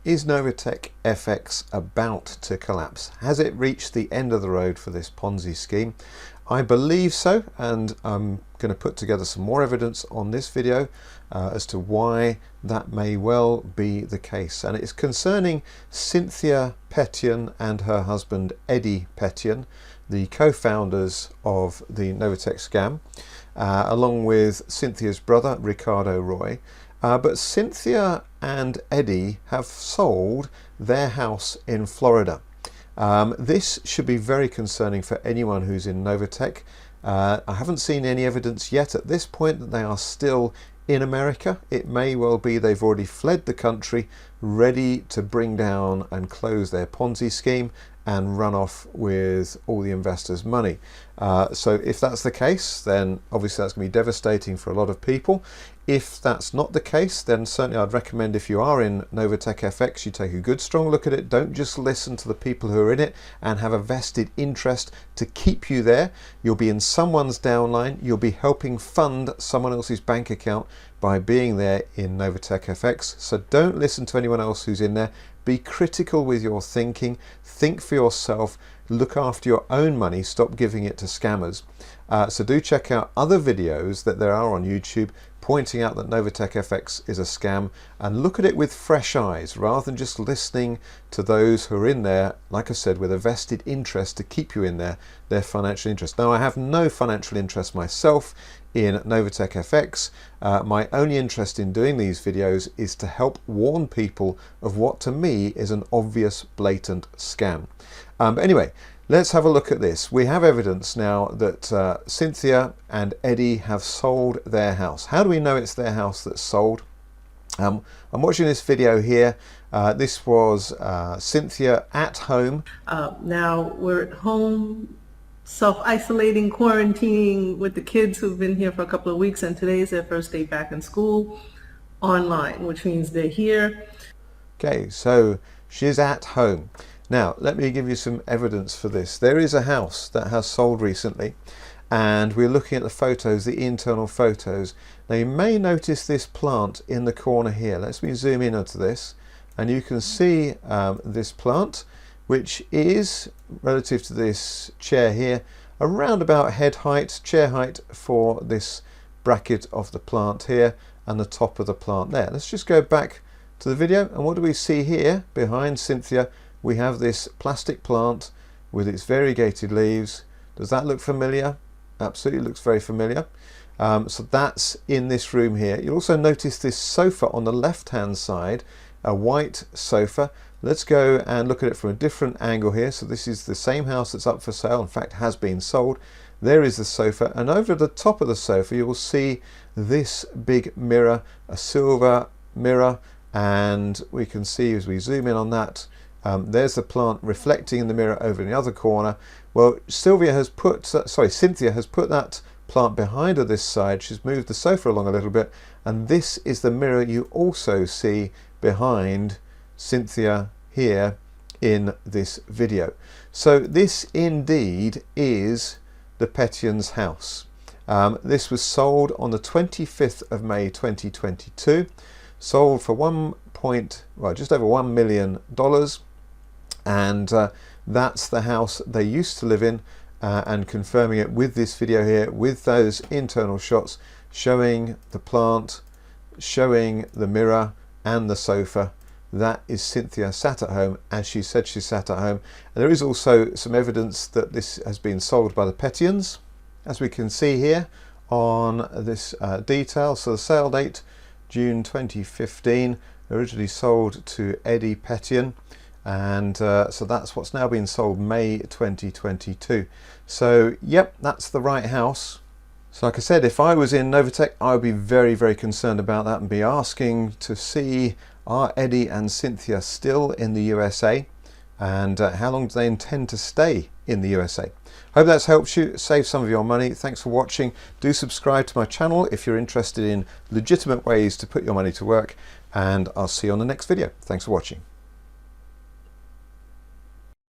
Is NovaTech FX about to collapse? Has it reached the end of the road for this Ponzi scheme? I believe so, and I'm going to put together some more evidence on this video as to why that may well be the case. And it's concerning Cynthia Petion and her husband Eddy Petion, the co-founders of the NovaTexh scam, along with Cynthia's brother Ricardo Roy. But Cynthia and Eddy have sold their house in Florida. This should be very concerning for anyone who's in NovaTech. I haven't seen any evidence yet at this point that they are still in America. It may well be they've already fled the country, ready to bring down and close their Ponzi scheme and run off with all the investors' money. So if that's the case, then obviously that's going to be devastating for a lot of people. If that's not the case, then certainly I'd recommend, if you are in NovaTech FX, you take a good strong look at it. Don't just listen to the people who are in it and have a vested interest to keep you there. You'll be in someone's downline. You'll be helping fund someone else's bank account by being there in NovaTech FX. So don't listen to anyone else who's in there. Be critical with your thinking. Think for yourself. Look after your own money. Stop giving it to scammers. So do check out other videos that there are on YouTube pointing out that NovaTech FX is a scam, and look at it with fresh eyes rather than just listening to those who are in there, like I said, with a vested interest to keep you in there, their financial interest. Now, I have no financial interest myself in NovaTech FX. My only interest in doing these videos is to help warn people of what to me is an obvious, blatant scam. But anyway, let's have a look at this. We have evidence now that Cynthia and Eddy have sold their house. How do we know it's their house that's sold? I'm watching this video here. This was Cynthia at home. Now we're at home, self-isolating, quarantining with the kids who've been here for a couple of weeks, and today's their first day back in school online, which means they're here. Okay, so she's at home. Now, let me give you some evidence for this. There is a house that has sold recently, and we're looking at the photos, the internal photos. Now, you may notice this plant in the corner here. Let me zoom in onto this, and you can see this plant, which is, relative to this chair here, around about head height, chair height for this bracket of the plant here, and the top of the plant there. Let's just go back to the video, and what do we see here behind Cynthia? We have this plastic plant with its variegated leaves. Does that look familiar? Absolutely looks very familiar. So that's in this room here. You'll also notice this sofa on the left hand side, a white sofa. Let's go and look at it from a different angle here. So this is the same house that's up for sale, in fact has been sold. There is the sofa, and over at the top of the sofa you will see this big mirror, a silver mirror, and we can see as we zoom in on that, there's the plant reflecting in the mirror over in the other corner. Well, Cynthia has put that plant behind her this side. She's moved the sofa along a little bit, and this is the mirror you also see behind Cynthia here in this video. So this indeed is the Petion's house. This was sold on the 25th of May 2022, sold for just over $1 million. And that's the house they used to live in, and confirming it with this video here with those internal shots showing the plant, showing the mirror and the sofa. That is Cynthia sat at home as she said she sat at home. And there is also some evidence that this has been sold by the Petions, as we can see here on this detail. So the sale date, June 2015, originally sold to Eddy Petion. And so that's what's now been sold May 2022. So yep, that's the right house. So like I said, if I was in NovaTech, I would be very, very concerned about that and be asking to see, are Eddy and Cynthia still in the USA, and how long do they intend to stay in the USA? Hope that's helped you save some of your money. Thanks for watching. Do subscribe to my channel if you're interested in legitimate ways to put your money to work, and I'll see you on the next video. Thanks for watching.